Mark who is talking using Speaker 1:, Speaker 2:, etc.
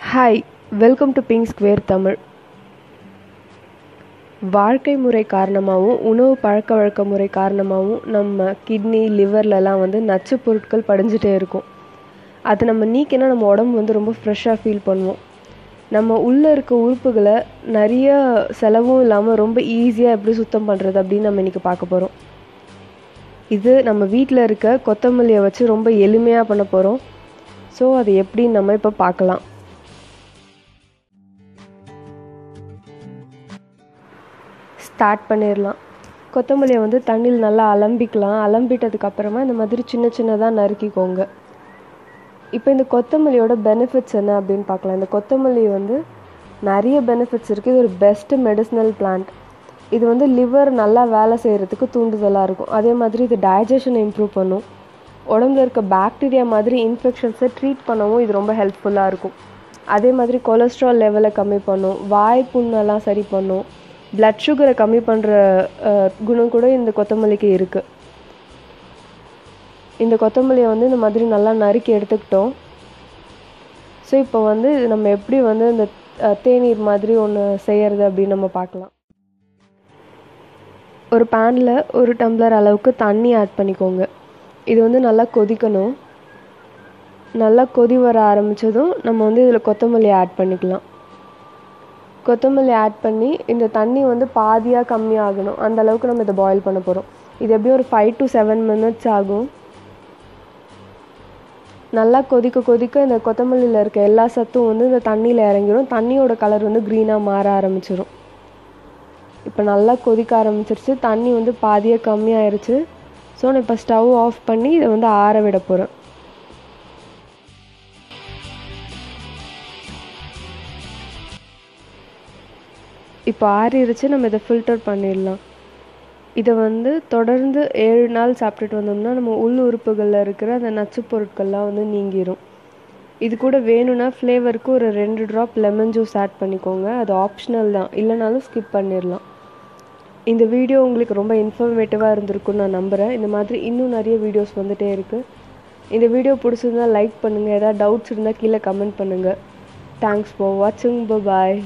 Speaker 1: Hi, welcome to pink square Tamil. வாழ்க்கை முறை காரணமாகவும் உணவு பழக்க வழக்க முறை காரணமாகவும் நம்ம கிட்னி லிவர்லலாம் நச்சு பொருட்கள் படிஞ்சிட்டே இருக்கும். அது நம்ம நீக்கினா நம்ம உடம்பு ரொம்ப ஃப்ரெஷ்ஷாக ஃபீல் பண்ணுவோம். நம்ம உள்ளே இருக்க உறுப்புகளை நிறைய செலவும் இல்லாமல் ரொம்ப ஈஸியாக எப்படி சுத்தம் பண்ணுறது அப்படின்னு நம்ம இன்றைக்கி பார்க்க போகிறோம். இது நம்ம வீட்டில் இருக்க கொத்தமல்லியை வச்சு ரொம்ப எளிமையாக பண்ண போகிறோம். ஸோ அது எப்படின்னு நம்ம இப்போ பார்க்கலாம். ஸ்டார்ட் பண்ணிடலாம். கொத்தமல்லியை தண்ணியில் நல்லா அலம்பிக்கலாம். அலம்பிட்டதுக்கப்புறமா இந்த மாதிரி சின்ன சின்னதாக நறுக்கிக்கோங்க. இப்போ இந்த கொத்தமல்லியோட பெனிஃபிட்ஸ் என்ன அப்படின்னு பார்க்கலாம். இந்த கொத்தமல்லி நிறைய பெனிஃபிட்ஸ் இருக்குது. இது ஒரு பெஸ்ட்டு மெடிசினல் பிளான்ட். இது லிவர் நல்லா வேலை செய்கிறதுக்கு தூண்டுதலாக இருக்கும். அதே மாதிரி இது டைஜஷனை இம்ப்ரூவ் பண்ணும். உடம்புல இருக்க பாக்டீரியா மாதிரி இன்ஃபெக்ஷன்ஸை ட்ரீட் பண்ணவும் இது ரொம்ப ஹெல்ப்ஃபுல்லாக இருக்கும். அதே மாதிரி கொலஸ்ட்ரால் லெவலை கம்மி பண்ணும். வாய் புண்ணெல்லாம் சரி பண்ணும். பிளட் சுகரை கம்மி பண்ணுற குணம் கூட இந்த கொத்தமல்லிக்கு இருக்குது. இந்த கொத்தமல்லியை இந்த மாதிரி நல்லா நறுக்கி எடுத்துக்கிட்டோம். ஸோ இப்போ நம்ம எப்படி இந்த தேநீர் மாதிரி ஒன்று செய்கிறது அப்படின்னு நம்ம பார்க்கலாம். ஒரு பேனில் 1 டம்ளர் அளவுக்கு தண்ணி ஆட் பண்ணிக்கோங்க. இது நல்லா கொதிக்கணும். நல்லா கொதி வர ஆரம்பித்ததும் நம்ம இதில் கொத்தமல்லி ஆட் பண்ணிக்கலாம். கொத்தமல்லி ஆட் பண்ணி இந்த தண்ணி பாதியாக கம்மியாகணும். அந்த அளவுக்கு நம்ம இதை பாயில் பண்ண போகிறோம். இது எப்படியும் ஒரு 5 to 7 minutes ஆகும். நல்லா கொதிக்க கொதிக்க இந்த கொத்தமல்லியில் இருக்க எல்லா சத்தும் இந்த தண்ணியில் இறங்கிடும். தண்ணியோட கலர் க்ரீனாக மாற ஆரம்பிச்சிடும். இப்போ நல்லா கொதிக்க ஆரம்பிச்சிருச்சு. தண்ணி பாதியாக கம்மியாயிருச்சு. ஸோ நான் இப்போ ஸ்டவ் ஆஃப் பண்ணி இதை ஆற விட போகிறேன். இப்போ ஆறிடுச்சு. நம்ம இதை ஃபில்டர் பண்ணிடலாம். இதை தொடர்ந்து 7 நாள் சாப்பிட்டுட்டு வந்தோம்னா நம்ம உள் உறுப்புகளில் இருக்கிற அந்த நச்சு பொருட்கள்லாம் நீங்கிடும். இது கூட வேணும்னா ஃப்ளேவருக்கு ஒரு 2 ட்ராப் லெமன் ஜூஸ் ஆட் பண்ணிக்கோங்க. அது ஆப்ஷனல் தான், இல்லைனாலும் ஸ்கிப் பண்ணிடலாம். இந்த வீடியோ உங்களுக்கு ரொம்ப இன்ஃபர்மேட்டிவாக இருந்திருக்குன்னு நான் நம்புகிறேன். இந்த மாதிரி இன்னும் நிறைய வீடியோஸ் வந்துகிட்டே இருக்குது. இந்த வீடியோ பிடிச்சிருந்தால் லைக் பண்ணுங்கள். ஏதாவது டவுட்ஸ் இருந்தால் கீழே கமெண்ட் பண்ணுங்கள். தேங்க்ஸ் ஃபார் வாட்சிங். பாய்.